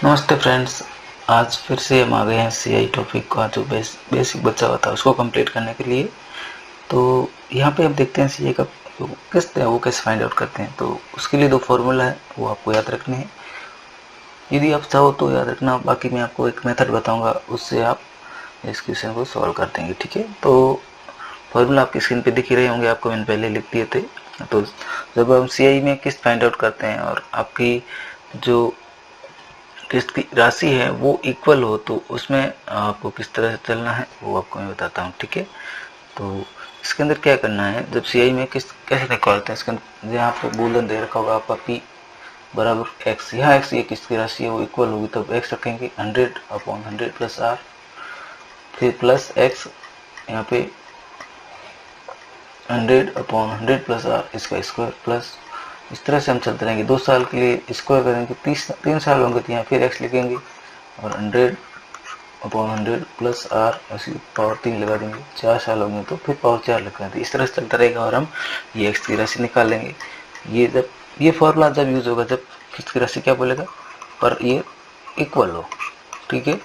नमस्ते फ्रेंड्स। आज फिर से हम आ गए हैं सीआई टॉपिक का जो बेसिक बचा हुआ था उसको कंप्लीट करने के लिए। तो यहाँ पे हम देखते हैं सीआई का जो किस्त है वो कैसे फाइंड आउट करते हैं। तो उसके लिए दो फॉर्मूला है वो आपको याद रखने हैं। यदि आप चाहो तो याद रखना, बाकी मैं आपको एक मेथड बताऊंगा, उससे आप इस क्वेश्चन को सॉल्व कर देंगे। ठीक है, तो फॉर्मूला आपकी स्क्रीन पे दिख ही रहे होंगे, आपको मैंने पहले लिख दिए थे। तो जब हम सीआई में किस्त फाइंड आउट करते हैं और आपकी जो किस्त की राशि है वो इक्वल हो तो उसमें आपको किस तरह से चलना है वो आपको मैं बताता हूँ। ठीक है, तो इसके अंदर क्या करना है, जब सीआई में किस्त कैसे निकालते हैं, इसके अंदर यहाँ आपको बूलन दे रखा होगा आपका पी बराबर एक्स। यहाँ एक्स ये किस्त की राशि है वो इक्वल होगी तब एक्स रखेंगे 100/100 प्लस आर, फिर प्लस एक्स यहाँ पे 100/100 प्लस आर इसका स्क्वायर प्लस, इस तरह से हम चलते रहेंगे। 2 साल के लिए स्क्वायर करेंगे, 3 साल होंगे तो यहाँ फिर एक्स लिखेंगे और 100/100 प्लस आर ऐसी पावर 3 लगा देंगे। 4 साल होंगे तो फिर पावर 4 लगा देंगे। इस तरह से चलता रहेगा और हम ये एक्स की राशि निकाल लेंगे। ये फॉर्मूला जब यूज होगा जब किस की राशि क्या बोलेगा पर ये इक्वल हो। ठीक है,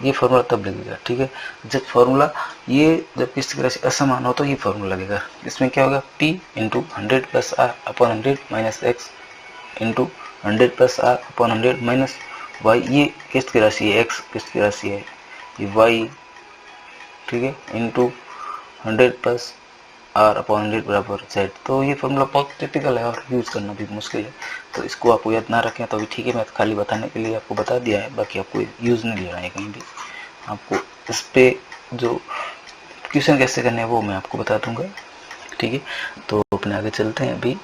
ये फॉर्मूला तब लगेगा। ठीक है, जब फॉर्मूला ये जब किसी की राशि असमान हो तो ये फॉर्मूला लगेगा। इसमें क्या होगा, p into 100 plus R upon 100 minus X into 100 plus R upon 100 minus Y. ये किस्त की राशि है, एक्स किस्त की राशि है, ये वाई। ठीक है, इंटू 100 प्लस आर अपॉन 100 बराबर जेड। तो ये फॉर्मूला बहुत टिपिकल है और यूज करना भी मुश्किल है, तो इसको आपको याद ना रखें तो अभी ठीक है, मैं खाली बताने के लिए आपको बता दिया है, बाकी आपको यूज नहीं लेना है कहीं भी। आपको इस पे जो क्वेश्चन कैसे करने हैं वो मैं आपको बता दूंगा। ठीक है, तो अपने आगे चलते हैं अभी।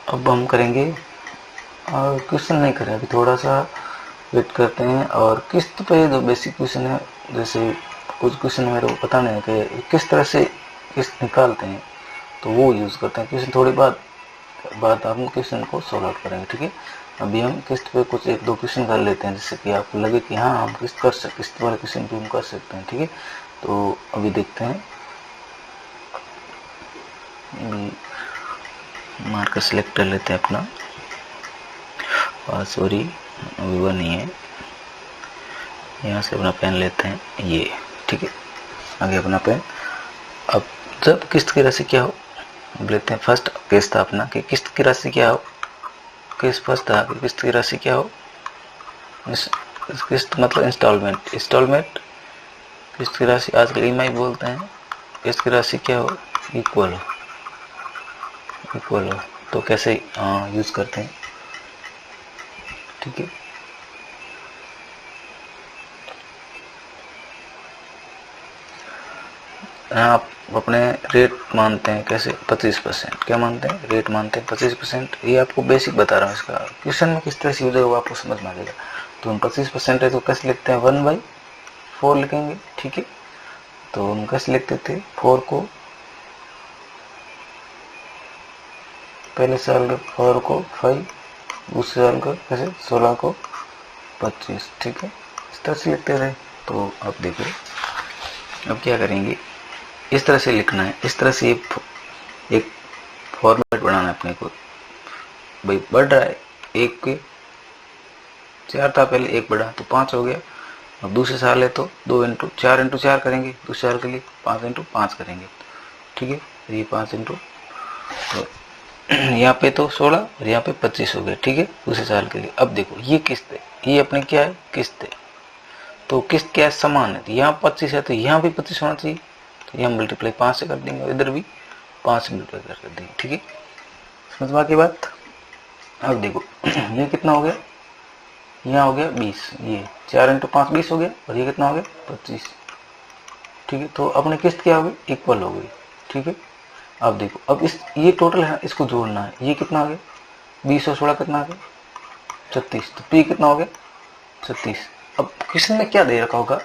अब हम करेंगे और क्वेश्चन नहीं करें अभी, थोड़ा सा वेट करते हैं। और किस्त पे जो बेसिक क्वेश्चन है, जैसे कुछ क्वेश्चन मेरे को पता नहीं है कि किस तरह से किस्त निकालते हैं, तो वो यूज़ करते हैं। क्वेश्चन थोड़ी बाद हम क्वेश्चन को सॉल्व आउट करेंगे। ठीक है, अभी हम किस्त पे कुछ 1-2 क्वेश्चन कर लेते हैं जिससे कि आपको लगे कि हाँ हम किस्त वाले क्वेश्चन भी हम कर सकते हैं। ठीक है, तो अभी देखते हैं। मार्कर सेलेक्ट कर लेते हैं अपना, सॉरी अभी वो नहीं है, यहाँ से अपना पेन लेते हैं ये। ठीक है, आगे अपना पेन। अब जब किस्त की राशि क्या हो, लेते हैं फर्स्ट केस था अपना कि किस्त की राशि क्या हो। केस फर्स्ट था कि किस्त की राशि क्या हो, किस्त मतलब इंस्टॉलमेंट। किस्त की राशि आजकल ईएमआई बोलते हैं। किस्त की राशि क्या हो, इक्वल हो। तो कैसे यूज करते हैं। ठीक है, आप अपने रेट मानते हैं कैसे, 25%। क्या मानते हैं, रेट मानते हैं 25%। ये आपको बेसिक बता रहा हूँ, इसका क्वेश्चन में किस तरह से यूज है वो आपको समझ में आ जाएगा। तो हम 25% है तो कैसे लिखते हैं, 1/4 लिखेंगे। ठीक है, तो हम कैसे लिखते थे, 4 को पहले साल के 4 को 5, दूसरे साल का कैसे 16 को 25। ठीक है, इस तरह से लिखते थे। तो अब देखो अब क्या करेंगे, इस तरह से लिखना है, इस तरह से एक फॉर्मेट बनाना है अपने को। भाई बढ़ रहा है, 1 के 4 था पहले, 1 बढ़ा तो 5 हो गया। अब दूसरे साल है तो 4 करेंगे, दूसरे साल के लिए 5 करेंगे। ठीक है, ये 5 तो यहाँ पे तो 16 और यहाँ पे 25 हो गए। ठीक है, दूसरे साल के लिए। अब देखो ये किस्त है, ये अपने क्या है, किस्त है। तो किस्त क्या है, समान है। तो यहाँ 25 है तो यहाँ भी 25 होना चाहिए, तो यहाँ मल्टीप्लाई 5 से कर देंगे और इधर भी 5 मल्टीप्लाई कर देंगे। ठीक है, समझ में आ गई बात। अब देखो ये कितना हो गया, यहाँ हो गया 20, ये 4 × 5 20 हो गया, और ये कितना हो गया 25। ठीक है, तो अपनी किस्त क्या हो गई, इक्वल हो गई। ठीक है, अब देखो अब इस ये टोटल है, इसको जोड़ना है। ये कितना आ गया, 20 और 16 कितना आ गया 36। तो पी कितना हो गया 36। अब क्वेश्चन में क्या दे रखा होगा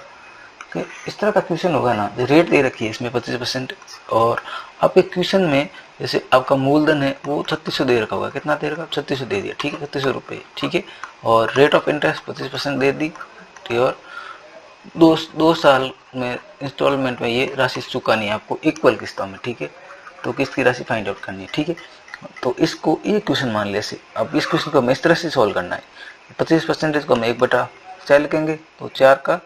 कि इस तरह का क्वेश्चन होगा ना, रेट दे रखी है इसमें 25%, और आपके क्वेश्चन में जैसे आपका मूलधन है वो 3600 दे रखा होगा। कितना दे रखा, 3600 दे दिया। ठीक है, 3600 रुपये। ठीक है, और रेट ऑफ इंटरेस्ट 25% दे दी। और दो साल में इंस्टॉलमेंट में ये राशि चुकानी है आपको इक्वल किस्तों में, ठीक है। तो किस्त की राशि फाइंड आउट करनी है, ठीक है। तो इसको ये क्वेश्चन मान लिया से, अब इस क्वेश्चन को हमें इस तरह से सॉल्व करना है। 25% को हम 1/4 लिखेंगे तो 4 का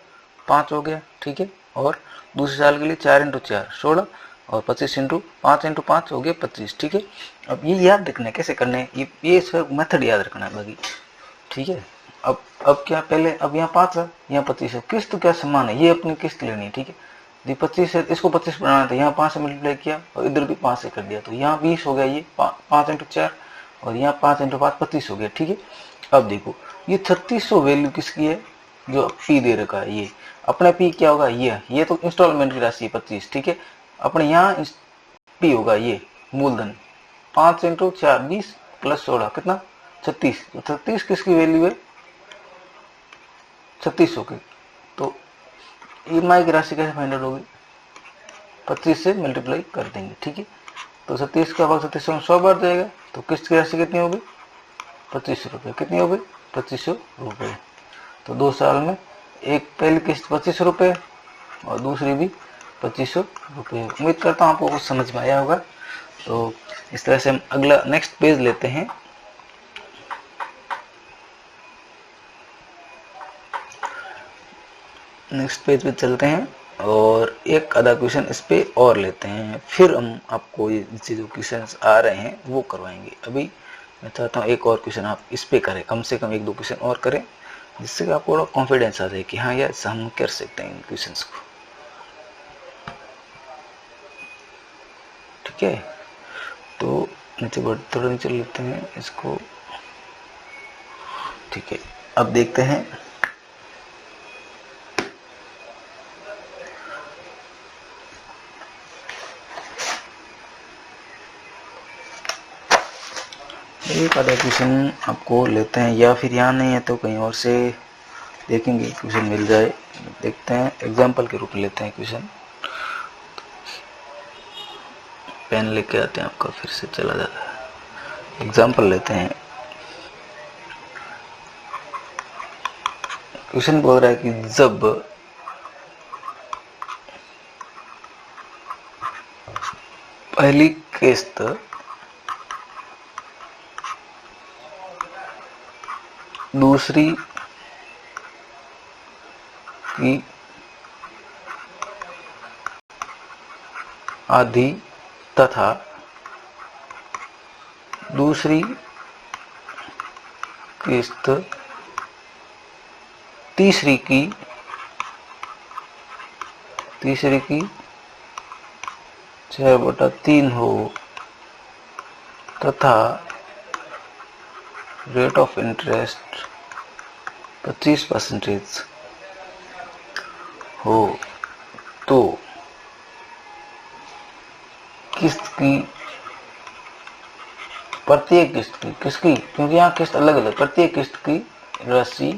5 हो गया, ठीक है। और दूसरे साल के लिए 4 × 4 16 और 25 × 5 × 5 हो गया 25, ठीक है। अब ये याद रखना है कैसे करना है, ये सर मेथड याद रखना है बाकी, ठीक है। अब क्या पहले, अब यहाँ 5 है, यहाँ 25 है, किस्त क्या समान है, ये अपनी किस्त लेनी है, ठीक है। ये 25 है, इसको 25 बनाना था, यहाँ 5 से मल्टीप्लाई किया और इधर भी 5 से कर दिया, तो यहाँ 20 हो गया, ये 5 × 4 और यहाँ 5 × 5 25 हो गया, ठीक है। अब देखो ये 3600 वैल्यू किसकी है, जो पी दे रखा है, ये अपना पी क्या होगा, ये तो इंस्टॉलमेंट की राशि है 25, ठीक है। अपने यहाँ पी होगा ये मूलधन, 5 × 4 20 + 16 कितना 36, तो 36 किसकी वैल्यू है 3600 की। तो ईएमआई की राशि कैसे फाइंड आउट होगी, 25 से मल्टीप्लाई कर देंगे, ठीक है। तो 37 का भाग 3600 में 100 बार जाएगा, तो किस्त की राशि कितनी होगी 2500 रुपये, कितनी होगी 2500 रुपये। तो 2 साल में एक पहली किस्त 2500 रुपये और दूसरी भी 2500 रुपये। उम्मीद करता हूँ आपको कुछ समझ में आया होगा। तो इस तरह से हम अगला नेक्स्ट पेज लेते हैं। नेक्स्ट पेज पे चलते हैं और एक आधा क्वेश्चन इस पे और लेते हैं, फिर हम आपको ये जो क्वेश्चन आ रहे हैं वो करवाएंगे। अभी मैं चाहता हूँ एक और क्वेश्चन आप इस पे करें, कम से कम 1-2 क्वेश्चन और करें, जिससे कि आपको थोड़ा कॉन्फिडेंस आ जाए कि हाँ यार हम कर सकते हैं इन क्वेश्चंस को, ठीक है। तो नीचे थोड़ा नीचे लेते हैं इसको, ठीक है। अब देखते हैं एक आधा क्वेश्चन आपको लेते हैं, या फिर यहाँ नहीं है तो कहीं और से देखेंगे क्वेश्चन मिल जाए। देखते हैं एग्जाम्पल के रूप में लेते हैं क्वेश्चन। पेन लेके आते हैं, आपका फिर से चला जाता है। एग्जाम्पल लेते हैं। क्वेश्चन बोल रहा है कि जब पहली किस्त दूसरी की आधी तथा दूसरी किस्त तीसरी की 6/3 हो तथा रेट ऑफ इंटरेस्ट 25% हो, तो किस्त की प्रत्येक किस्त की, किसकी, क्योंकि यहाँ किस्त अलग अलग, प्रत्येक किस्त की राशि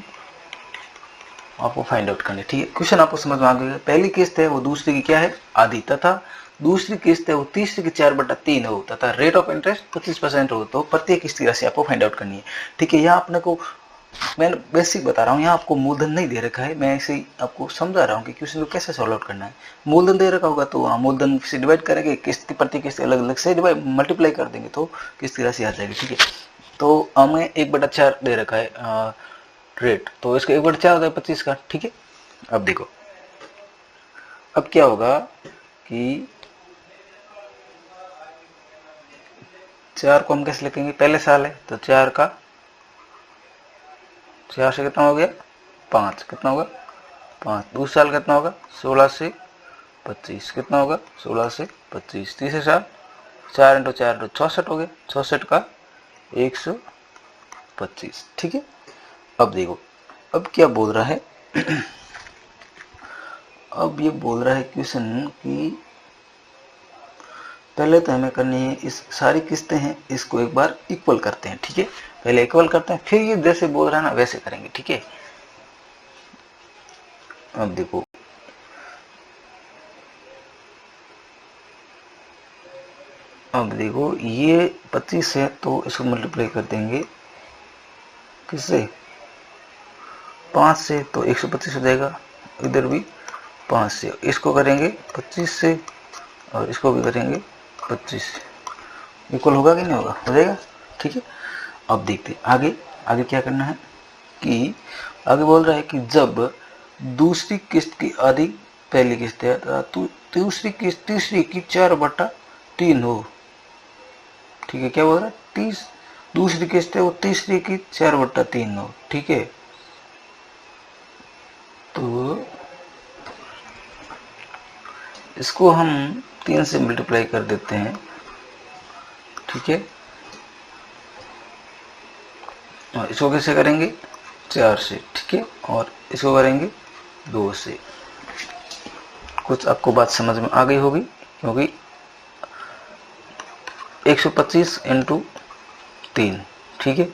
आपको फाइंड आउट करनी, ठीक है। क्वेश्चन आपको समझ में आ गया। पहली किस्त है वो दूसरी की क्या है आधी, तथा दूसरी किस्त है वो तीसरी की 4/3 हो तथा रेट ऑफ इंटरेस्ट 25% हो, तो प्रत्येक किस्त की राशि आपको फाइंड आउट करनी है, ठीक है। यहाँ अपने को मैं बेसिक बता रहा हूँ, यहाँ आपको मूलधन नहीं दे रखा है, मैं ऐसे ही आपको समझा रहा हूँ कि क्वेश्चन को कैसे सॉल्व आउट करना है। मूलधन दे रखा होगा तो वहाँ मूलधन से डिवाइड करेंगे, किस्त की प्रति किस्त अलग अलग से डिवाइड मल्टीप्लाई कर देंगे तो किस्त की राशि आ जाएगी, ठीक है। तो हमें 1/4 दे रखा है रेट, तो इसका 1/4 होता है 25 का, ठीक है। अब देखो अब क्या होगा कि 4 को हम कैसे लिखेंगे, पहले साल है तो 4 का 4 से कितना हो गया 5, कितना होगा 5। दूसरे साल कितना होगा 16 से 25, कितना होगा 16 से 25। तीसरे साल 4 × 4 तो 66 हो गया, 66 का 125, ठीक है। अब देखो अब क्या बोल रहा है अब ये बोल रहा है क्वेश्चन कि पहले तो हमें करनी है, इस सारी किस्तें हैं इसको एक बार इक्वल करते हैं, ठीक है। पहले इक्वल करते हैं, फिर ये जैसे बोल रहा है ना वैसे करेंगे, ठीक है। अब देखो ये 25 है तो इसको मल्टीप्लाई कर देंगे किससे 5 से, तो 125 हो जाएगा। इधर भी 5 से, इसको करेंगे 25 से और इसको भी करेंगे 25 से, इक्वल होगा कि नहीं होगा, हो जाएगा। ठीक है, अब देखते हैं आगे। आगे क्या करना है कि आगे बोल रहा है कि जब दूसरी किस्त की आधी पहली किस्त है तो दूसरी किस्त तीसरी की 4/3 हो। ठीक है, क्या बोल रहा है, दूसरी किस्त है वो तीसरी की 4/3 हो। ठीक है, तो इसको हम 3 से मल्टीप्लाई कर देते हैं। ठीक है, और इसको कैसे करेंगे, 4 से। ठीक है, और इसको करेंगे 2 से। कुछ आपको बात समझ में आ गई होगी, क्योंकि 125 × 3। ठीक है,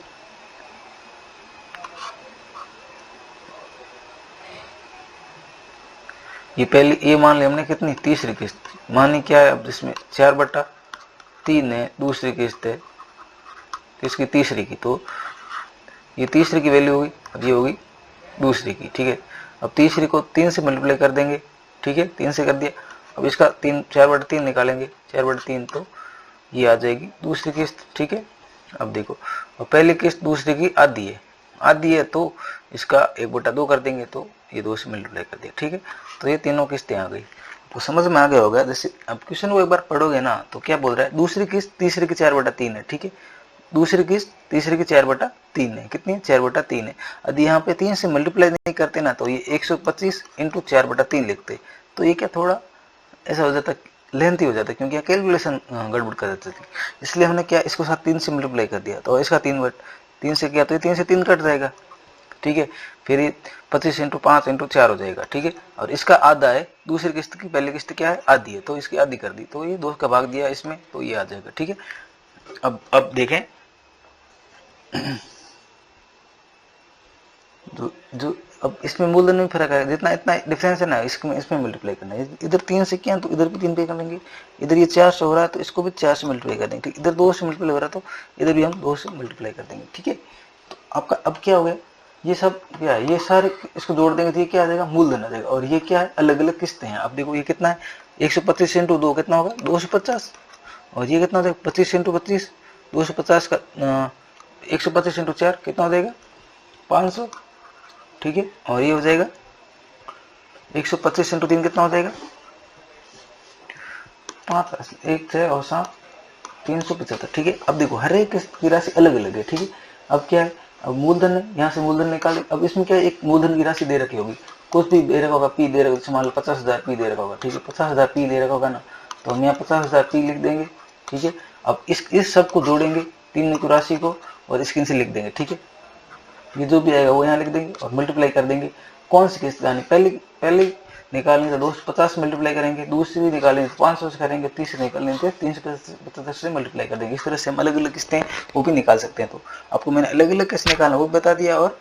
ये पहली, ये मान लिया हमने कितनी, तीसरी किस्त। मानी क्या है, अब इसमें 4/3 है, दूसरी किस्त है तो इसकी तीसरी की, तो ये तीसरी की वैल्यू होगी, अब ये होगी दूसरी की। ठीक है, अब तीसरी को 3 से मल्टीप्लाई कर देंगे। ठीक है, 3 से कर दिया, अब इसका 4/3 निकालेंगे, 4/3 तो ये आ जाएगी दूसरी किस्त। ठीक है, अब देखो, अब पहली किस्त दूसरी की आधी है, आधी है तो इसका 1/2 कर देंगे, तो ये 2 से मल्टीप्लाई कर दिया। ठीक है, तो ये तीनों किस्तें आ गई, तो समझ में आ गया होगा। जैसे अब क्वेश्चन को एक बार पढ़ोगे ना, तो क्या बोल रहा है, दूसरी किस्त तीसरी की 4/3 है। ठीक है, दूसरी किस्त तीसरी की 4/3 है, कितनी है, 4/3 है। यदि यहाँ पे 3 से मल्टीप्लाई नहीं करते ना, तो ये 125 × 4/3 लिखते, तो ये क्या थोड़ा ऐसा हो जाता, लेंथी हो जाता, क्योंकि यहाँ कैलकुलेशन गड़बड़ कर देती थी। इसलिए हमने क्या, इसको साथ 3 से मल्टीप्लाई कर दिया, तो इसका 3 से किया तो ये 3 से 3 कट जाएगा। ठीक है, फिर ये 25 × 5 × 4 हो जाएगा। ठीक है, और इसका आधा है, दूसरी किस्त की पहली किस्त क्या है, आधी है, तो इसकी आधी कर दी, तो ये 2 का भाग दिया इसमें, तो ये आ जाएगा। ठीक है, अब देखें, जो अब इसमें मूलधन में फर्क है, जितना इतना डिफरेंस है ना, इसमें मल्टीप्लाई करना है। इधर 3 से किया तो इधर भी 3 पे कर लेंगे, इधर ये 4 से हो रहा है तो इसको भी 4 से मल्टीप्लाई कर देंगे। इधर 2 से मल्टीप्लाई हो रहा है तो इधर भी हम 2 से मल्टीप्लाई कर देंगे। ठीक है, तो आपका अब क्या हो गया, ये सब क्या है, ये सारे इसको जोड़ देंगे तो ये क्या आ जाएगा, मूलधन आ जाएगा। और ये क्या है, अलग अलग किस्तें हैं। अब देखो ये कितना है, 125 × 2 कितना होगा, 250। और ये कितना हो जाएगा, 25 × 25, 250 का 125 × 4 कितना हो जाएगा, 500। ठीक है, और ये हो जाएगा 125 × 3 कितना हो जाएगा, 5, 1 6 और 7 375। ठीक है, अब देखो हर एक की राशि अलग अलग है। ठीक है, अब क्या है, अब मूलधन है, यहाँ से मूलधन निकाले। अब इसमें क्या है, एक मूलधन की राशि दे रखी होगी, कुछ भी दे रखा होगा, पी दे रखा, जैसे मान लो 50,000 पी दे रखा होगा। ठीक है, 50,000 पी दे रखा होगा ना, तो हम यहाँ 50,000 पी लिख देंगे। ठीक है, अब इस सब को जोड़ेंगे, तीन की राशि को, और स्क्रीन से लिख देंगे। ठीक है, ये जो भी आएगा वो यहाँ लिख देंगे और मल्टीप्लाई कर देंगे। कौन सी किस्त आनी, पहले निकालेंगे तो 250 मल्टीप्लाई करेंगे, दूसरी निकालेंगे तो 500 से करेंगे, तीसरी निकालेंगे तो 375 से मल्टीप्लाई कर देंगे। इस तरह से हम अलग अलग किस्तें वो भी निकाल सकते हैं। तो आपको मैंने अलग अलग किस्त निकालना वो बता दिया, और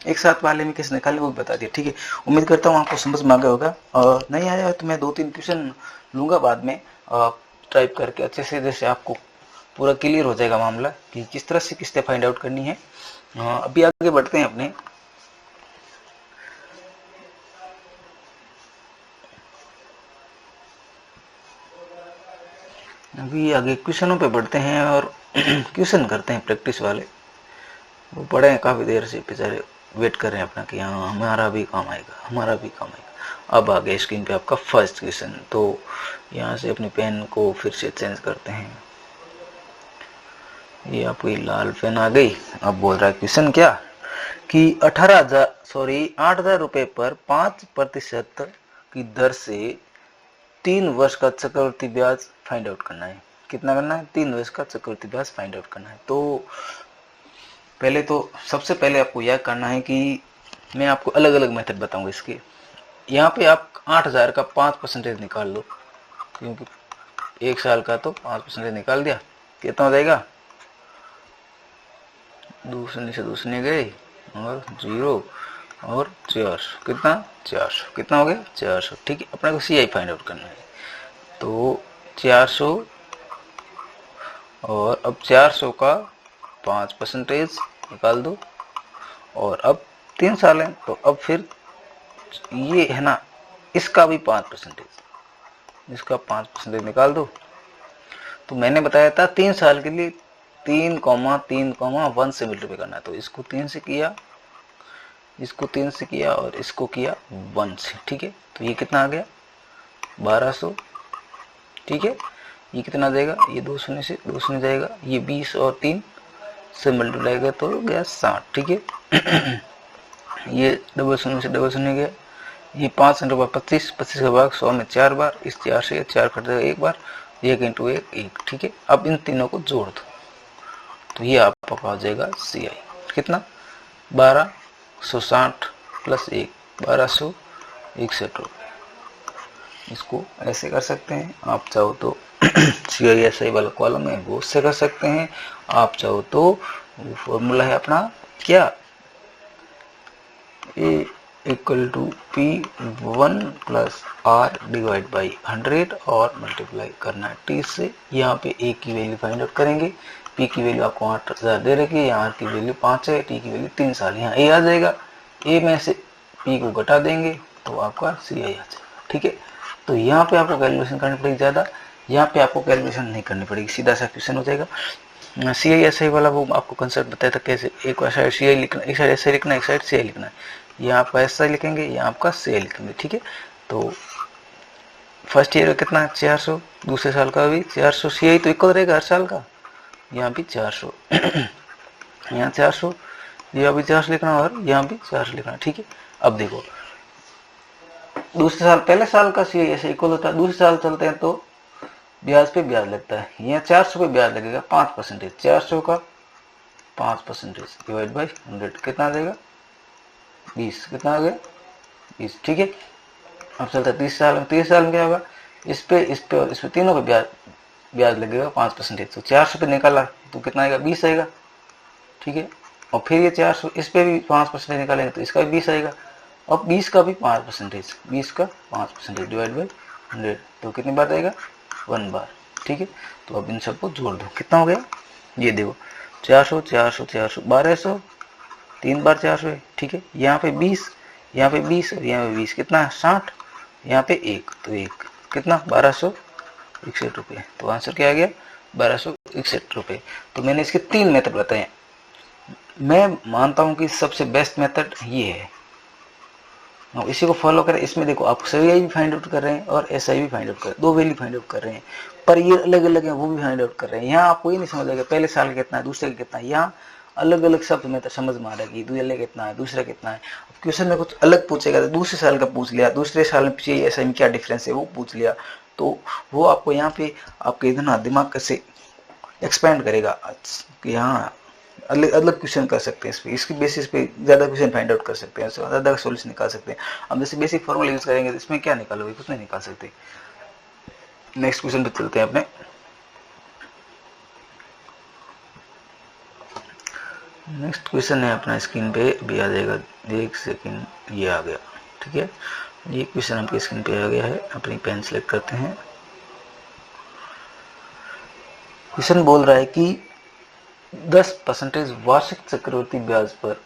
एक साथ वाले में किस्त निकालने वो भी बता दिया। ठीक है, उम्मीद करता हूँ आपको समझ में आ गया होगा। और नहीं आया तो मैं 2-3 क्वेश्चन लूंगा बाद में टाइप करके अच्छे से, जैसे आपको पूरा क्लियर हो जाएगा मामला कि किस तरह से किस्तें फाइंड आउट करनी है। अभी आगे बढ़ते हैं अपने, अभी आगे क्वेश्चनों पे बढ़ते हैं और क्वेश्चन करते हैं प्रैक्टिस वाले। वो पढ़े हैं काफ़ी देर से, बेचारे वेट कर रहे हैं अपना कि हाँ हमारा भी काम आएगा, हमारा भी काम आएगा। अब आ गया स्क्रीन पे आपका फर्स्ट क्वेश्चन। तो यहाँ से अपनी पेन को फिर से चेंज करते हैं। ये आपकी लाल पेन आ गई। अब बोल रहा है क्वेश्चन क्या कि 8,000 रुपए पर 5% की दर से 3 वर्ष का चक्रवृद्धि ब्याज फाइंड आउट करना है। कितना करना है, 3 वर्ष का चक्रवृद्धि ब्याज फाइंड आउट करना है। तो पहले तो सबसे पहले आपको यह करना है कि मैं आपको अलग अलग मेथड बताऊंगा इसके। यहाँ पे आप 8,000 का 5% निकाल लो, क्योंकि 1 साल का तो 5% निकाल दिया, कितना हो जाएगा, दूसरे से दूसरे गए और 0 और 400, कितना 400, कितना हो गया 400। ठीक है, अपने को CI फाइंड आउट करना है। तो 400 और अब 400 का 5% निकाल दो, और अब 3 साल है तो अब फिर ये है ना, इसका भी 5%, इसका 5% निकाल दो। तो मैंने बताया था 3 साल के लिए 3,3,1 से मल्टीप्लाई करना है। तो इसको 3 से किया, इसको 3 से किया और इसको किया 1 से, ठीक है। तो ये कितना आ गया 1200, ठीक है। ये कितना देगा, ये 2 शून्य से 2 शून्य जाएगा, ये 20 और 3 से मल्टीप्लाई गया तो गया 60, ठीक है। ये डबल शून्य से डबल शून्य गया, ये 5 × 25, 25 का भाग 100 में 4 बार, इस 4 से 4 कट जाएगा 1 बार, 1 × 1 1, ठीक है। अब इन तीनों को जोड़ दो तो ये आपका आ जाएगा CI कितना 1260 प्लस 1 1261 रुपये। इसको ऐसे कर सकते हैं, आप चाहो तो CI SI वाला कॉलम है वो उससे कर सकते हैं, आप चाहो तो वो फॉर्मूला है अपना क्या, A = P1 + R / 100 और मल्टीप्लाई करना है T से। यहाँ पे A की वैल्यू फाइंड आउट करेंगे, P की वैल्यू आपको 8000 दे रखी है, यहाँ की वैल्यू 5 है, T की वैल्यू 3 साल, यहाँ A आ जाएगा, A में से P को घटा देंगे तो आपका CI आ जाएगा, ठीक है। तो यहाँ पे आपको कैलकुलेशन करनी पड़ेगी ज़्यादा, यहाँ पे आपको कैलकुलेशन नहीं करनी पड़ेगी, सीधा सा क्वेश्चन हो जाएगा। CI SI वाला वो आपको कंसेप्ट बताया था कैसे, एक साइड CI लिखना, एक साइड SI लिखना, एक साइड CI लिखना है। यहाँ आपका SI लिखेंगे, यहाँ आपका CI लिखेंगे, ठीक है। तो फर्स्ट ईयर का कितना 400, दूसरे साल का भी 400, CI तो इक्वल रहेगा हर साल का, यहाँ भी 400 यहाँ 400, यहाँ भी 400 लिखना और यहाँ भी 400 लिखना, ठीक है। अब देखो दूसरे साल पहले साल का CI SI इक्वल होता है, दूसरे साल चलते हैं तो ब्याज पे ब्याज लगता है, यहाँ 400 पे ब्याज लगेगा 5%, 400 का 5% डिवाइड बाई 100 कितना आ जाएगा 20, कितना आ गया 20, ठीक है। अब चलता है 30 साल में, 30 साल में क्या होगा, इस पे और इस पे तीनों पे ब्याज लगेगा 5%, तो 400 पे निकाला तो कितना आएगा 20 आएगा, ठीक है। और फिर ये 400 इस पे भी 5% निकालेंगे तो इसका भी 20 आएगा, अब 20 का भी 5%, 20 का 5% डिवाइड बाई 100 तो कितनी बार आएगा 1 बार, ठीक है। तो अब इन सबको जोड़ दो, कितना हो गया, ये देखो 400 400 400 1200, 3 बार 400 है, ठीक है। यहाँ पे 20, यहाँ पे 20 और यहाँ पे 20 कितना है 60, यहाँ पे 1 तो 1 कितना 1261 रुपये। तो आंसर क्या आ गया 1261 रुपये। तो मैंने इसके 3 मेथड बताए, मैं मानता हूँ कि सबसे बेस्ट मेथड ये है, और इसी को फॉलो करें। इसमें देखो आप CI भी फाइंड आउट कर रहे हैं और SI भी फाइंड आउट कर रहे हैं, 2 वैल्यू फाइंड आउट कर रहे हैं, पर ये अलग अलग है वो भी फाइंड आउट कर रहे हैं। यहाँ आपको ये नहीं समझ आएगा पहले साल का कितना है दूसरे का कितना है, यहाँ अलग अलग शब्द में तो समझ में आ रहा है कि पहले कितना है दूसरा कितना है। अब क्वेश्चन में कुछ अलग पूछेगा तो दूसरे साल का पूछ लिया, दूसरे साल में CI SI में क्या डिफरेंस है वो पूछ लिया, तो वो आपको यहाँ पे आपके इतना दिमाग कैसे एक्सपेंड करेगा कि यहाँ अलग अलग क्वेश्चन कर सकते हैं, इस पे इसकी बेसिस पे ज़्यादा क्वेश्चन फाइंड आउट कर सकते हैं, ज़्यादा सॉल्यूशन निकाल सकते हैं। अब जैसे बेसिक फॉर्मूला यूज़ करेंगे तो इसमें क्या निकालोगे, कुछ नहीं निकाल सकते। नेक्स्ट क्वेश्चन पे चलते हैं अपने। नेक्स्ट क्वेश्चन है अपना स्क्रीन पे भी आ जाएगा, 1 सेकेंड, ये आ गया, ठीक है। ये क्वेश्चन आपकी स्क्रीन पे आ गया है, अपनी पेन सेलेक्ट करते हैं। क्वेश्चन बोल रहा है कि 10% वार्षिक चक्रवृद्धि ब्याज पर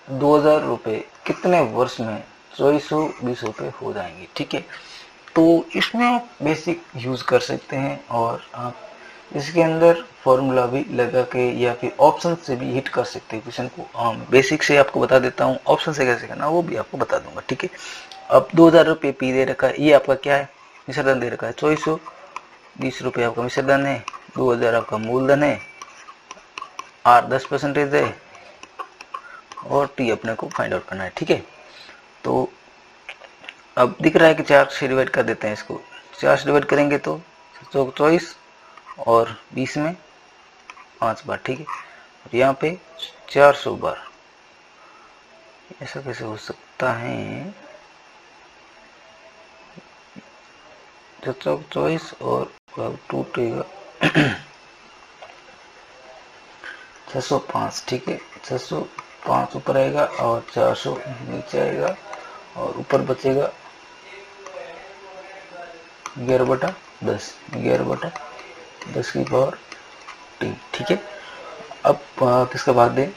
2000 रुपये कितने वर्ष में 2420 रुपये हो जाएंगे, ठीक है। तो इसमें आप बेसिक यूज कर सकते हैं और आप इसके अंदर फॉर्मूला भी लगा के या फिर ऑप्शन से भी हिट कर सकते हैं क्वेश्चन को। बेसिक से आपको बता देता हूँ, ऑप्शन से कैसे करना वो भी आपको बता दूंगा, ठीक है। अब 2000 रुपये P दे रखा है, ये आपका क्या है मिश्रधन दे रखा है, 2420 रुपये आपका मिश्रधन है, 2000 आपका मूलधन है, R 10% है और T अपने को फाइंड आउट करना है, ठीक है। तो अब दिख रहा है कि 4 से डिवाइड कर देते हैं इसको, 4 से डिवाइड करेंगे तो 24 और 20 में 5 बार, ठीक है। और यहाँ पे 400 बार, ऐसा कैसे हो सकता है, 24 और टूटेगा 605, ठीक है। 605 ऊपर आएगा और 400 नीचे आएगा और ऊपर बचेगा 11/10, 11/10 की पावर T, ठीक है। अब किसका भाग दें,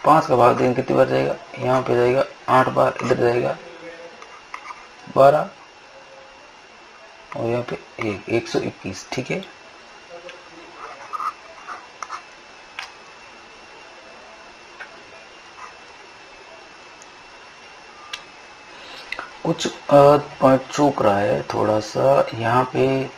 5 का भाग देंगे कितनी बार जाएगा, यहाँ पे जाएगा 8 बार, इधर जाएगा 12 और यहाँ पे 121। ठीक है, कुछ पॉइंट चूक रहा है थोड़ा सा, यहाँ पे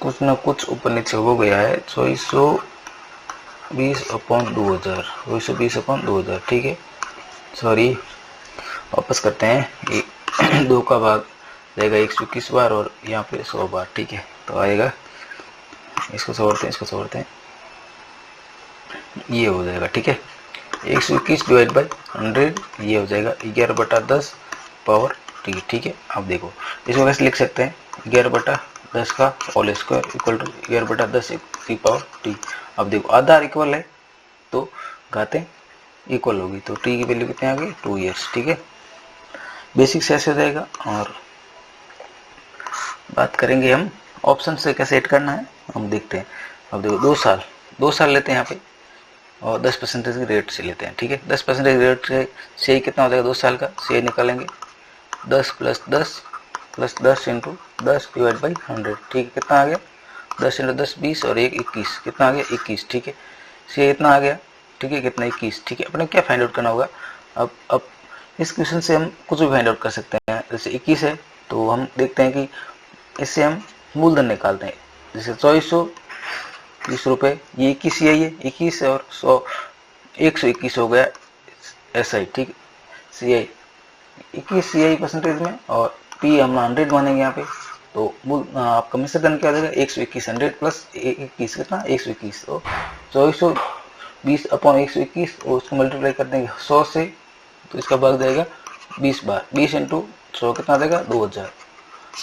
कुछ ना कुछ ऊपर नीचे हो गया है। 2420/2000, 2420/2000। ठीक है, सॉरी, वापस करते हैं। ये 2 का भाग जाएगा 121 बार और यहाँ पे 100 बार। ठीक है, तो आएगा, इसको छोड़ते हैं, इसको छोड़ते हैं, ये हो जाएगा। ठीक है, 121 डिवाइड बाई 100, ये हो जाएगा 11/10 पावर टी। ठीक है, अब देखो इसको कैसे लिख सकते हैं, 11/10 का होल स्क्वायर इक्वल टू 11/10 की पावर टी। अब देखो आधा इक्वल है तो घातें इक्वल होगी, तो टी की वैल्यू कितने आ गई, 2 ईयर्स। ठीक है, बेसिक से ऐसे हो जाएगा। और बात करेंगे हम ऑप्शन से कैसे ऐड करना है, हम देखते हैं। अब देखो 2 साल लेते हैं यहाँ पे और 10% की रेट से लेते हैं। ठीक है, 10% रेट से कितना हो जाएगा 2 साल का, से निकालेंगे 10 + 10 + 10 × 10 डिवाइड बाई 100। ठीक है, कितना आ गया, 10 × 10 20 और 1 21, कितना आ गया 21। ठीक है, से इतना आ गया। ठीक है, कितना 21। ठीक है, अपने क्या फाइंड आउट करना होगा, अब इस क्वेश्चन से हम कुछ भी फाइंड आउट कर सकते हैं। जैसे 21 है तो हम देखते हैं कि इससे हम मूलधन निकालते हैं। जैसे 2420 रुपये, ये 21 यही है, 21 और 100 121 हो गया ऐसा ही। ठीक है, CI 21 CI परसेंटेज में और P हम 100 मानेंगे यहाँ पे, तो आपका मिश्रधन क्या हो जाएगा 121, 100 + 21 कितना 121, तो 2420/121 और उसको मल्टीप्लाई कर देंगे 100 से, तो इसका भाग जाएगा 20 बार, 20 × 100 कितना देगा 2000।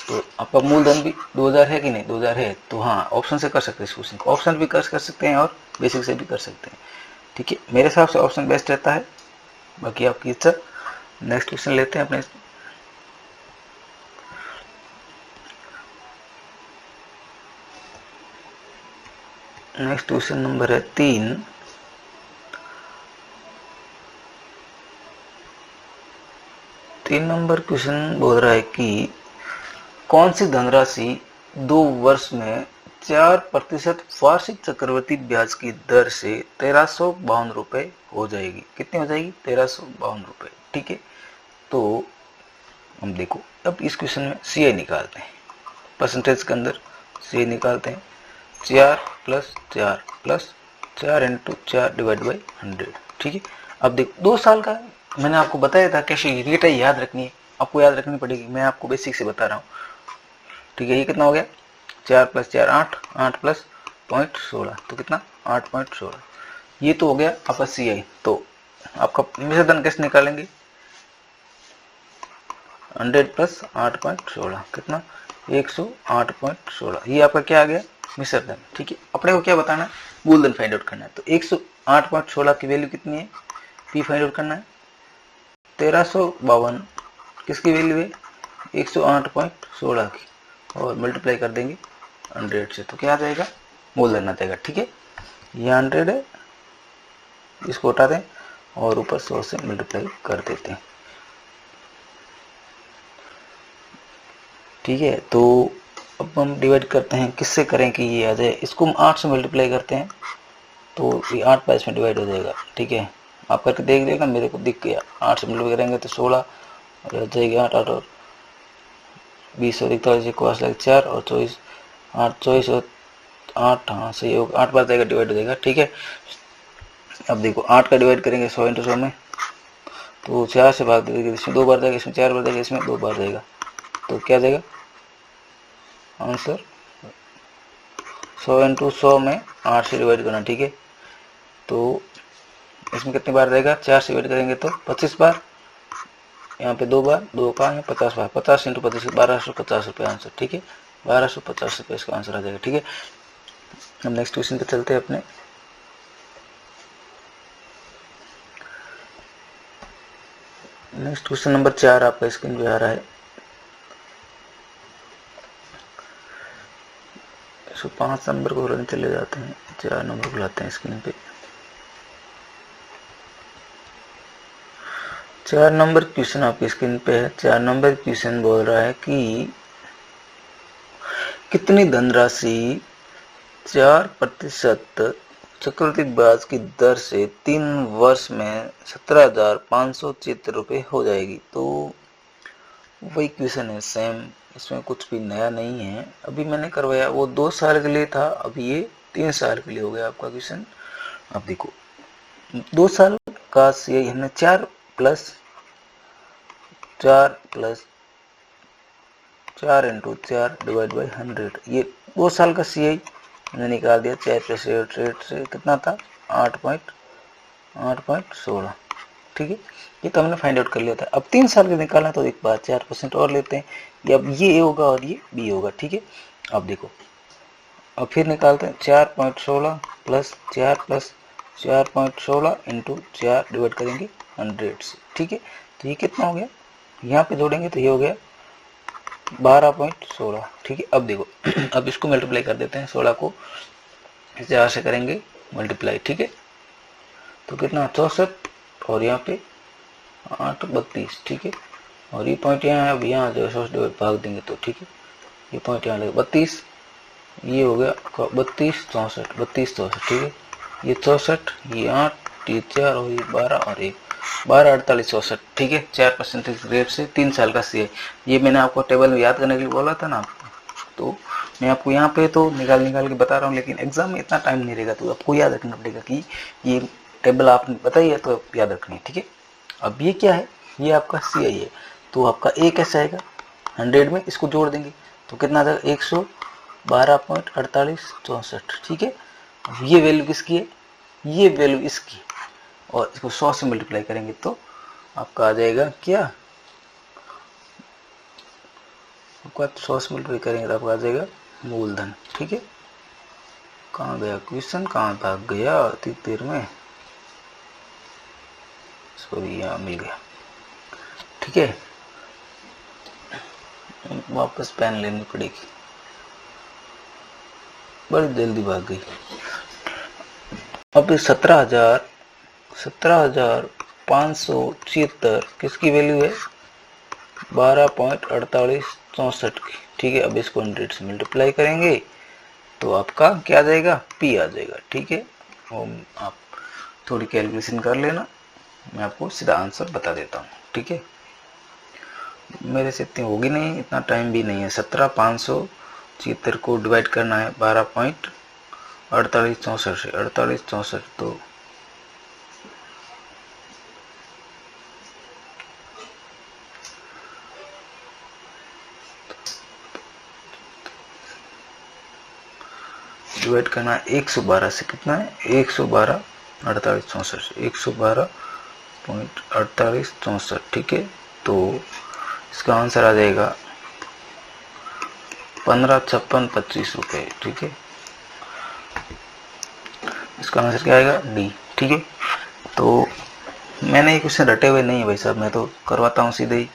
तो आपका मूलधन भी 2000 है कि नहीं, 2000 है, तो हाँ ऑप्शन से कर सकते हैं इस क्वेश्चन को, ऑप्शन भी कर सकते हैं और बेसिक से भी कर सकते हैं। ठीक है, मेरे हिसाब से ऑप्शन बेस्ट रहता है, बाकी आपकी इच्छा। नेक्स्ट क्वेश्चन लेते हैं अपने। नेक्स्ट क्वेश्चन नंबर है 3। नंबर क्वेश्चन बोल रहा है कि कौन सी धनराशि 2 वर्ष में 4% वार्षिक चक्रवृद्धि ब्याज की दर से 1352 रुपए हो जाएगी। कितनी हो जाएगी, 1352 रुपए। ठीक है, तो हम देखो अब इस क्वेश्चन में CI निकालते हैं, परसेंटेज के अंदर CI निकालते हैं, 4 + 4 + 4 × 4 डिवाइड बाई 100। ठीक है, अब देखो 2 साल का मैंने आपको बताया था कैसे रेट याद रखनी है, आपको याद रखनी पड़ेगी, मैं आपको बेसिक से बता रहा हूँ। ठीक है, ये कितना हो गया, 4 + 4 8, 8 + 0.16, तो कितना 8.16। ये तो हो गया आपका CI। तो आपका मिश्रधन कैसे निकालेंगे, 100 + 8.16 कितना 108.16, ये आपका क्या आ गया मिश्रधन। ठीक है, अपने को क्या बताना है, मूलधन फाइंड आउट करना है। तो 108.16 की वैल्यू कितनी है, P फाइंड आउट करना है, 1352 किसकी वैल्यू है 108.16 की, और मल्टीप्लाई कर देंगे 100 से, तो क्या आ जाएगा मूलधन आ जाएगा। ठीक है, ये 100 है, इसको हटा दें और ऊपर 100 से मल्टीप्लाई कर देते हैं। ठीक है, तो अब हम डिवाइड करते हैं, किससे करें कि ये आ जाए, इसको हम 8 से मल्टीप्लाई करते हैं तो ये 8 बाईस में डिवाइड हो जाएगा। ठीक है, आप करके देख लेगा, मेरे को दिख गया, 8 से मल्टीप्लाई करेंगे तो 16 और हो जाएगी 8 8 और 20 और 41 को 4 और 24 8 24 और 8, हाँ सही होगा, 8 बार जाएगा डिवाइड हो जाएगा। ठीक है, अब देखो 8 का डिवाइड करेंगे 100 × 100 में, तो 4 से भाग देंगे, इसमें 2 बार जाएगा, इसमें 4 बार जाएगा, इसमें 2 बार जाएगा, तो क्या जाएगा आंसर 100 × 100 में 8 से डिवाइड करना। ठीक है, तो इसमें कितनी बार जाएगा, 4 से डिवाइड करेंगे तो 25 बार, यहाँ पे 2 बार, 2 का यहाँ 50 बार, 50 × 25 1250 रुपये आंसर। ठीक है, 1250 रुपये इसका आंसर आ जाएगा। ठीक है, हम नेक्स्ट क्वेश्चन पे चलते हैं अपने। नेक्स्ट क्वेश्चन नंबर 4 आपका स्क्रीन पे आ रहा है। 5 नंबर को चले जाते हैं, 4 नंबर बुलाते हैं स्क्रीन पे। 4 नंबर क्वेश्चन आपकी स्क्रीन पे है। 4 नंबर क्वेश्चन बोल रहा है कि कितनी धनराशि 4% चक्रवृद्धि ब्याज की दर से 3 वर्ष में 17,576 रुपये हो जाएगी। तो वही क्वेश्चन है सेम, इसमें कुछ भी नया नहीं है। अभी मैंने करवाया वो 2 साल के लिए था, अभी ये 3 साल के लिए हो गया आपका क्वेश्चन। अब देखो 2 साल का CI हमने 4 प्लस 4 इंटू 4 डिवाइड बाई 100, ये 2 साल का CI हमने निकाल दिया। 4 प्लस रेट से कितना था 8.16, ठीक है। ये तो हमने फाइंड आउट कर लिया था। अब 3 साल का निकालना तो एक बार 4% और लेते हैं, ये अब ये A होगा और ये B होगा, ठीक है। अब देखो अब फिर निकालते हैं 4.16 प्लस 4.16 इंटू 4 डिवाइड करेंगे 100 से, ठीक है। तो ये कितना हो गया, यहाँ पे जोड़ेंगे तो ये हो गया 12.16, ठीक है। अब देखो अब इसको मल्टीप्लाई कर देते हैं, 16 को 4 से करेंगे मल्टीप्लाई, ठीक है। तो कितना 64 और यहाँ पे 8.32, ठीक है। और ये पॉइंट यहाँ है, अब यहाँ जो 100 भाग देंगे तो ठीक है, ये पॉइंट यहाँ लगेगा 32, ये हो गया 32 64, ठीक है। ये 64, ये 8, ये 4 और ये 12 और 1 12 48 64, ठीक है। 4% रेट से 3 साल का CI। ये मैंने आपको टेबल में याद करने के लिए बोला था ना, तो मैं आपको यहाँ पे तो निकाल के बता रहा हूँ, लेकिन एग्जाम में इतना टाइम नहीं रहेगा, तो आपको याद रखना पड़ेगा कि ये टेबल आपने बताई है तो याद रखनी है, ठीक है। अब ये क्या है, ये आपका CI है, तो आपका A कैसे आएगा 100 में, इसको जोड़ देंगे तो कितना आ जाएगा 112.4864, ठीक है। अब ये वैल्यू किसकी है, ये वैल्यू इसकी, और इसको 100 से मल्टीप्लाई करेंगे तो आपका आ जाएगा क्या, आपका 100 से मल्टीप्लाई करेंगे तो आपका आ जाएगा मूलधन, ठीक है। कहाँ गया क्वेश्चन, कहाँ भाग गया अति देर में, सॉरी यहाँ मिल गया, ठीक है। वापस पेन लेनी पड़ेगी, बड़ी जल्दी भाग गई। अब 17,576 किसकी वैल्यू है 12.4864 की, ठीक है। अब इसको 100 से मल्टीप्लाई करेंगे तो आपका क्या आ जाएगा P आ जाएगा, ठीक है। और आप थोड़ी कैलकुलेशन कर लेना, मैं आपको सीधा आंसर बता देता हूँ, ठीक है। मेरे से इतनी होगी नहीं, इतना टाइम भी नहीं है। 17,576 को डिवाइड करना है 12.4864 से, 4864 तो डिवाइड करना है 112 से, कितना है 112 4864 112.4864, ठीक है। तो इसका आंसर आ जाएगा 1556.25 रुपये, ठीक है। इसका आंसर क्या आएगा D, ठीक है। तो मैंने ये क्वेश्चन रटे हुए नहीं है भाई साहब, मैं तो करवाता हूँ सीधे ही,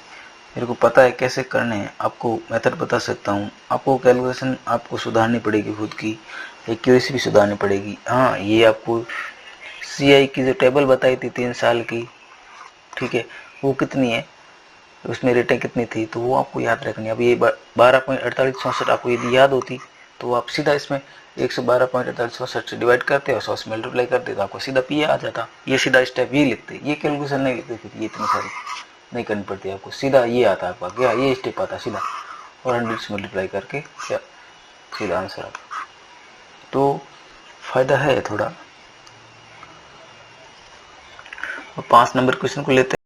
मेरे को पता है कैसे करने हैं, आपको मेथड बता सकता हूँ। आपको कैलकुलेशन आपको सुधारनी पड़ेगी, खुद की एक्यूरेसी भी सुधारनी पड़ेगी। हाँ, ये आपको CI की जो टेबल बताई थी 3 साल की, ठीक है, वो कितनी है, उसमें रेटें कितनी थी, तो वो आपको याद रखनी है। अब ये 12.4864 आपको यदि याद होती तो आप सीधा इसमें 112.4864 से डिवाइड करते और 100 से मल्टीप्लाई करते तो आपको सीधा P आ जाता। ये सीधा स्टेप ये लिखते, ये कैलकुलेशन नहीं लिखते, फिर ये इतनी सारी नहीं करनी पड़ती आपको, सीधा ये आता आपका क्या, ये स्टेप आता सीधा, और 100 से मल्टीप्लाई करके क्या सीधा आंसर आता। तो फायदा है थोड़ा। 5 नंबर क्वेश्चन को लेते